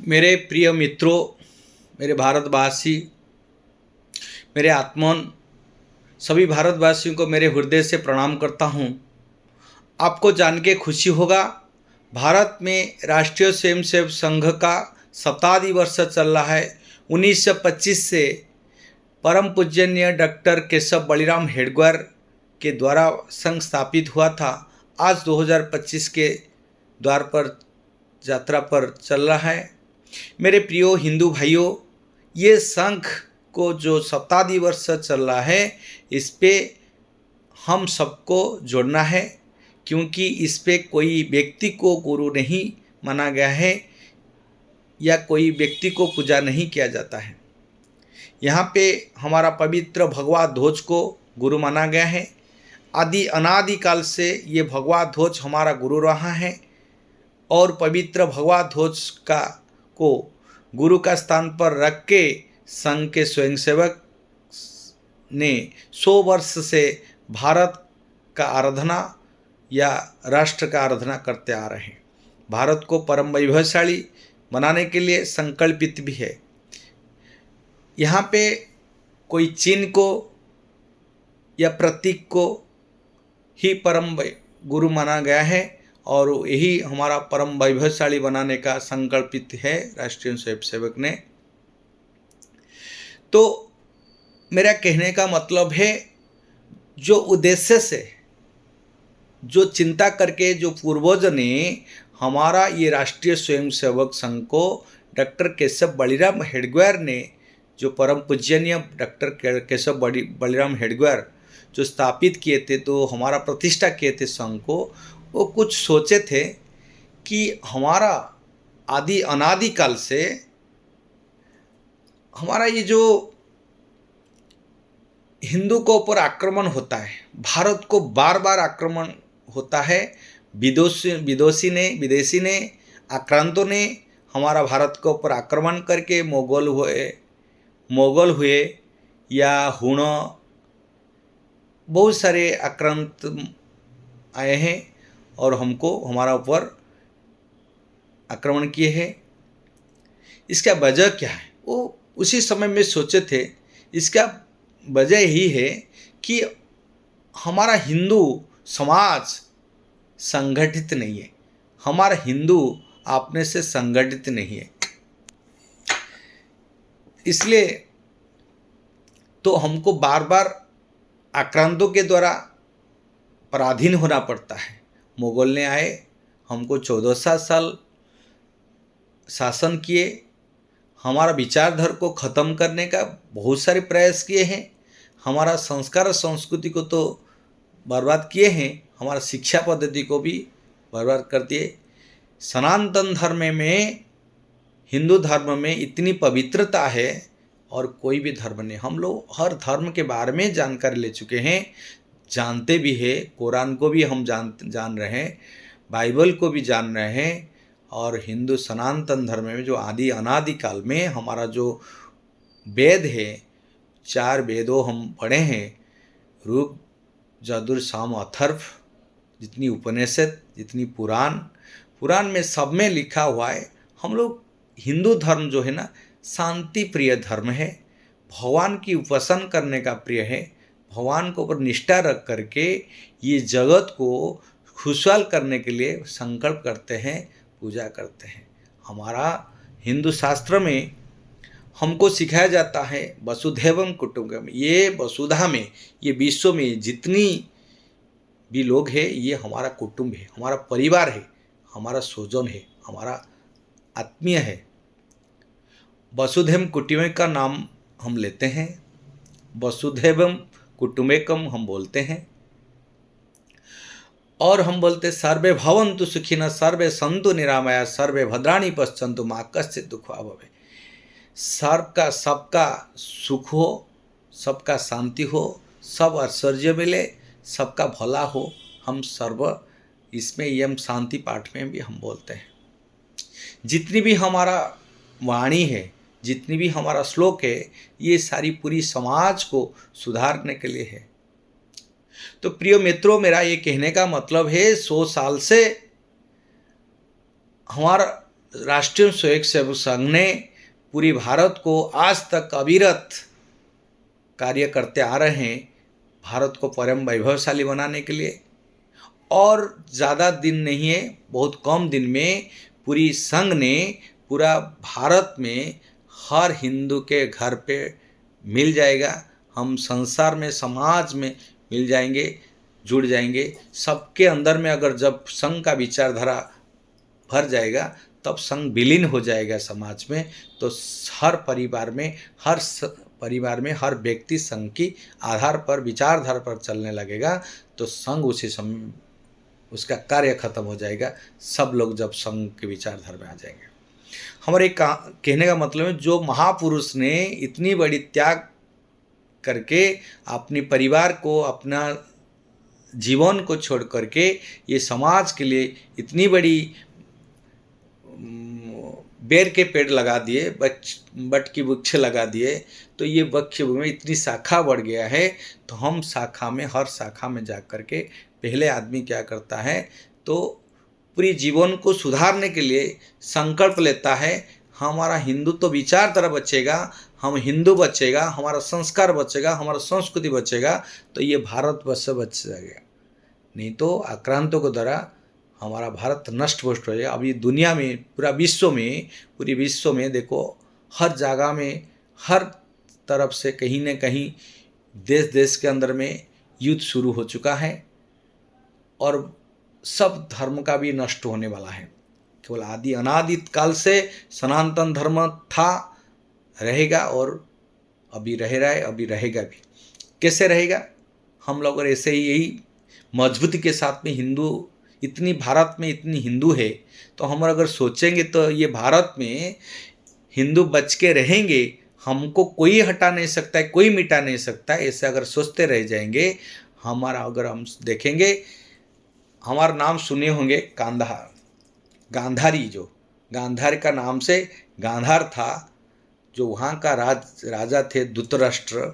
मेरे प्रिय मित्रों, मेरे भारतवासी, मेरे आत्मन, सभी भारतवासियों को मेरे हृदय से प्रणाम करता हूँ। आपको जान के खुशी होगा, भारत में राष्ट्रीय स्वयंसेवक संघ का शताब्दी वर्ष चल रहा है। 1925 से परम पूजनीय डॉक्टर केशव बलिराम हेडगेवार के द्वारा संघ स्थापित हुआ था। आज 2025 के द्वार पर यात्रा पर चल रहा है। मेरे प्रियो हिंदू भाइयों, ये संघ को जो शताब्दी वर्ष चल रहा है, इस पे हम सबको जोड़ना है, क्योंकि इस पे कोई व्यक्ति को गुरु नहीं माना गया है या कोई व्यक्ति को पूजा नहीं किया जाता है। यहाँ पे हमारा पवित्र भगवा ध्वज को गुरु माना गया है। आदि अनादि काल से ये भगवा ध्वज हमारा गुरु रहा है और पवित्र भगवा ध्वज को गुरु का स्थान पर रख के संघ के स्वयंसेवक ने 100 वर्ष से भारत का आराधना या राष्ट्र का आराधना करते आ रहे हैं। भारत को परम वैभवशाली बनाने के लिए संकल्पित भी है। यहाँ पे कोई चिन्ह को या प्रतीक को ही परम गुरु माना गया है और यही हमारा परम वैभवशाली बनाने का संकल्पित है राष्ट्रीय स्वयंसेवक ने। तो मेरा कहने का मतलब है, जो उद्देश्य से, जो चिंता करके जो पूर्वज ने हमारा ये राष्ट्रीय स्वयंसेवक संघ को डॉक्टर केशव बलिराम हेडगेवार ने, जो परम पूजनीय डॉक्टर केशव बलिराम हेडगेवार जो स्थापित किए थे, तो हमारा प्रतिष्ठा किए थे संघ को, वो कुछ सोचे थे कि हमारा आदि अनादि काल से हमारा ये जो हिंदू को ऊपर आक्रमण होता है, भारत को बार बार आक्रमण होता है, विदेशी ने आक्रांतों ने हमारा भारत के ऊपर आक्रमण करके मोगल हुए या हुण, बहुत सारे आक्रांत आए हैं और हमको हमारा ऊपर आक्रमण किए हैं। इसका वजह क्या है? वो उसी समय में सोचे थे, इसका वजह यही है कि हमारा हिंदू समाज संगठित नहीं है, हमारा हिंदू अपने से संगठित नहीं है। इसलिए तो हमको बार बार आक्रांतों के द्वारा पराधीन होना पड़ता है। मुगल ने आए, हमको 14 साल शासन किए, हमारा विचारधारा को ख़त्म करने का बहुत सारे प्रयास किए हैं, हमारा संस्कार और संस्कृति को तो बर्बाद किए हैं, हमारा शिक्षा पद्धति को भी बर्बाद कर दिए। सनातन धर्म में, हिंदू धर्म में इतनी पवित्रता है और कोई भी धर्म नहीं। हम लोग हर धर्म के बारे में जानकारी ले चुके हैं, जानते भी हैं, कुरान को भी हम जान रहे हैं, बाइबल को भी जान रहे हैं। और हिंदू सनातन धर्म में जो आदि अनादि काल में हमारा जो वेद है, 4 वेदों हम पढ़े हैं, ऋग यजुर साम अथर्व, जितनी उपनिषद, जितनी पुराण में सब में लिखा हुआ है। हम लोग हिंदू धर्म जो है ना, शांति प्रिय धर्म है, भगवान की उपासना करने का प्रिय है, भगवान के ऊपर निष्ठा रख करके ये जगत को खुशहाल करने के लिए संकल्प करते हैं, पूजा करते हैं। हमारा हिंदू शास्त्र में हमको सिखाया जाता है वसुधैवम कुटुंबकम। ये वसुधा में, ये विश्व में जितनी भी लोग हैं, ये हमारा कुटुंब है, हमारा परिवार है, हमारा स्वजन है, हमारा आत्मीय है। वसुधैव कुटुंबकम का नाम हम लेते हैं, वसुधैवम कुटुंबकम हम बोलते हैं। और हम बोलते सर्वे भवन्तु सुखिनः, सर्वे सन्तु निरामया, सर्वे भद्राणि पश्यन्तु मा कश्चित् दुःखभाग् भवेत्। सबका सुख हो, सबका शांति हो, सब ऐश्वर्य मिले, सबका भला हो, हम सर्व इसमें यम शांति पाठ में भी हम बोलते हैं। जितनी भी हमारा वाणी है, जितनी भी हमारा श्लोक है, ये सारी पूरी समाज को सुधारने के लिए है। तो प्रिय मित्रों, मेरा ये कहने का मतलब है, 100 साल से हमारा राष्ट्रीय स्वयंसेवक संघ ने पूरी भारत को आज तक अविरत कार्य करते आ रहे हैं भारत को परम वैभवशाली बनाने के लिए। और ज़्यादा दिन नहीं है, बहुत कम दिन में पूरी संघ ने पूरा भारत में हर हिंदू के घर पे मिल जाएगा। हम संसार में, समाज में मिल जाएंगे, जुड़ जाएंगे। सबके अंदर में अगर जब संघ का विचारधारा भर जाएगा तब संघ विलीन हो जाएगा समाज में। तो हर परिवार में हर व्यक्ति संघ की आधार पर, विचारधारा पर चलने लगेगा। तो संघ उसी समय उसका कार्य खत्म हो जाएगा। सब लोग जब संघ के विचारधारा में आ जाएंगे। हमारे कहने का मतलब है, जो महापुरुष ने इतनी बड़ी त्याग करके अपने परिवार को, अपना जीवन को छोड़ करके ये समाज के लिए इतनी बड़ी बेर के पेड़ लगा दिए, बट की वृक्ष लगा दिए, तो ये वृक्ष में इतनी शाखा बढ़ गया है। तो हम शाखा में, हर शाखा में जा कर के पहले आदमी क्या करता है, तो पूरी जीवन को सुधारने के लिए संकल्प लेता है। हमारा हिंदू तो विचारधारा बचेगा, हम हिंदू बचेगा, हमारा संस्कार बचेगा, हमारा संस्कृति बचेगा, तो ये भारतवर्ष बच जाएगा। नहीं तो आक्रांतों के द्वारा हमारा भारत नष्ट भ्रष्ट हो जाएगा। अभी दुनिया में, पूरी विश्व में देखो, हर जगह में, हर तरफ से कहीं न कहीं देश के अंदर में युद्ध शुरू हो चुका है और सब धर्म का भी नष्ट होने वाला है। केवल आदि अनादि काल से सनातन धर्म था, रहेगा और अभी रह रहा है, अभी रहेगा भी। कैसे रहेगा? हम लोग अगर ऐसे ही यही मजबूती के साथ में हिंदू, इतनी भारत में इतनी हिंदू है, तो हम अगर सोचेंगे तो ये भारत में हिंदू बच के रहेंगे, हमको कोई हटा नहीं सकता है, कोई मिटा नहीं सकता है। ऐसे अगर सोचते रह जाएंगे, अगर हम देखेंगे, हमारा नाम सुने होंगे गांधार, गांधारी, जो गांधार का नाम से गांधार था, जो वहाँ का राजा थे धृतराष्ट्र,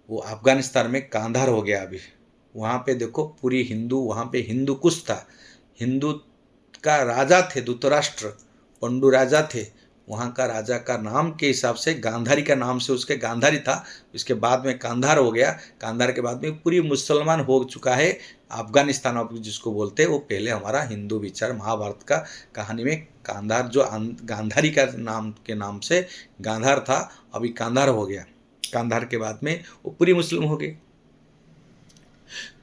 वो अफगानिस्तान में गांधार हो गया। अभी वहाँ पे देखो पूरी हिंदू, वहाँ पे हिंदू कुछ था, हिंदू का राजा थे धृतराष्ट्र, पंडु राजा थे। वहाँ का राजा का नाम के हिसाब से गांधारी का नाम से उसके गांधारी था। इसके बाद में कांधार हो गया। कांधार के बाद में पूरी मुसलमान हो चुका है। अफगानिस्तान जिसको बोलते हैं, वो पहले हमारा हिंदू विचार महाभारत का कहानी में कांधार, जो गांधारी का नाम से गांधार था, अभी कांधार हो गया। कांधार के बाद में वो पूरी मुस्लिम हो गई।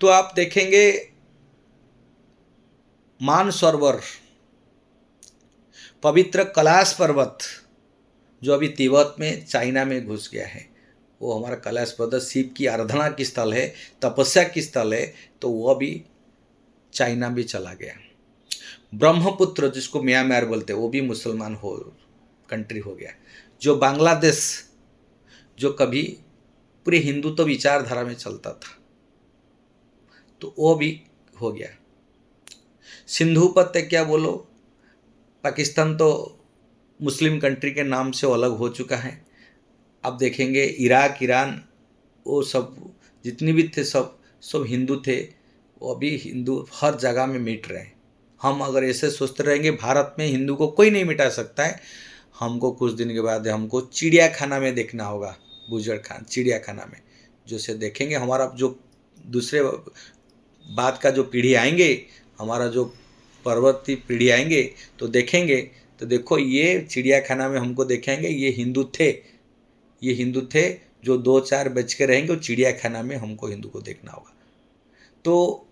तो आप देखेंगे मानसरोवर, पवित्र कैलाश पर्वत, जो अभी तिब्बत में, चाइना में घुस गया है, वो हमारा कैलाश पर्वत शिव की आराधना की स्थल है, तपस्या की स्थल है, तो वो अभी चाइना भी चला गया। ब्रह्मपुत्र, जिसको म्यांमार बोलते हैं, वो भी मुसलमान कंट्री हो गया। जो बांग्लादेश, जो कभी पूरे हिंदुत्व विचारधारा में चलता था, तो वो भी हो गया। सिंधु उपत्यका बोलो, पाकिस्तान तो मुस्लिम कंट्री के नाम से अलग हो चुका है। अब देखेंगे इराक, ईरान, वो सब जितनी भी थे, सब हिंदू थे, वो अभी हिंदू हर जगह में मिट रहे हैं। हम अगर ऐसे सोचते रहेंगे भारत में हिंदू को कोई नहीं मिटा सकता है, हमको कुछ दिन के बाद हमको चिड़ियाखाना में देखना होगा, चिड़ियाखाना में जैसे देखेंगे। हमारा जो दूसरे बाद का जो पीढ़ी आएंगे, हमारा जो परवर्ती पीढ़ी आएंगे, तो देखेंगे, तो देखो ये चिड़ियाखाना में हमको देखेंगे, ये हिंदू थे जो 2-4 बच के रहेंगे, और चिड़ियाखाना में हमको हिंदू को देखना होगा। तो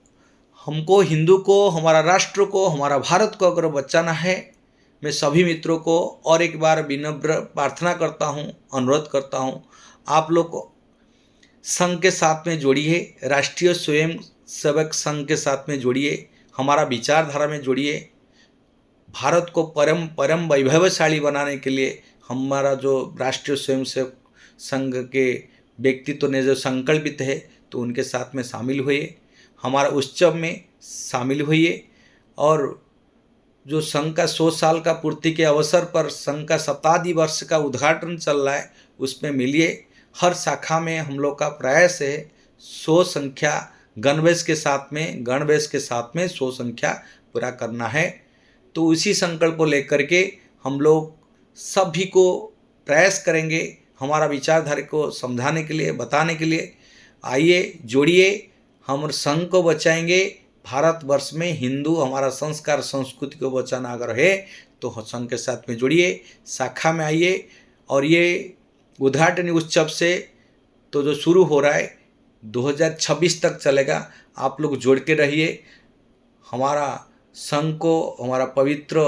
हमको हिंदू को, हमारा राष्ट्र को, हमारा भारत को अगर बचाना है, मैं सभी मित्रों को और एक बार विनम्र प्रार्थना करता हूँ, अनुरोध करता हूँ, आप लोग को संघ के साथ में जोड़िए, राष्ट्रीय स्वयं सेवक संघ के साथ में जोड़िए, हमारा विचारधारा में जोड़िए। भारत को परम वैभवशाली बनाने के लिए हमारा जो राष्ट्रीय स्वयंसेवक संघ के व्यक्तित्व ने जो संकल्पित है, तो उनके साथ में शामिल होइए, हमारा उत्सव में शामिल होइए। और जो संघ का 100 साल का पूर्ति के अवसर पर संघ का शताब्दी वर्ष का उद्घाटन चल रहा है, उसमें मिलिए। हर शाखा में हम लोग का प्रयास है 100 संख्या गणवेश के साथ में 100 संख्या पूरा करना है। तो उसी संकल्प को लेकर के हम लोग सभी को प्रयास करेंगे हमारा विचारधारा को समझाने के लिए, बताने के लिए। आइए जोड़िए, हम संघ को बचाएंगे। भारतवर्ष में हिंदू हमारा संस्कार संस्कृति को बचाना अगर है तो संघ के साथ में जुड़िए, शाखा में आइए। और ये उद्घाटन उत्सव से तो जो शुरू हो रहा है 2026 तक चलेगा, आप लोग जुड़ के रहिए। हमारा संघ को, हमारा पवित्र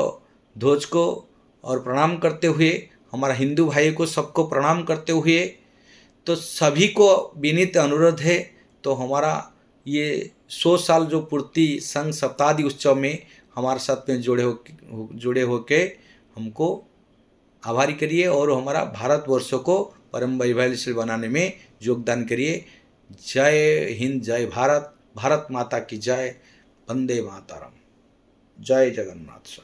ध्वज को और प्रणाम करते हुए, हमारा हिंदू भाई को सबको प्रणाम करते हुए, तो सभी को विनीत अनुरोध है, तो हमारा ये 100 साल जो पूर्ति संघ शताब्दी उत्सव में हमारे साथ में जुड़े होके हमको आभारी करिए और हमारा भारतवर्ष को परम वैभवशाली बनाने में योगदान करिए। जय हिंद, जय भारत, भारत माता की जय, वंदे मातरम, जय जगन्नाथ।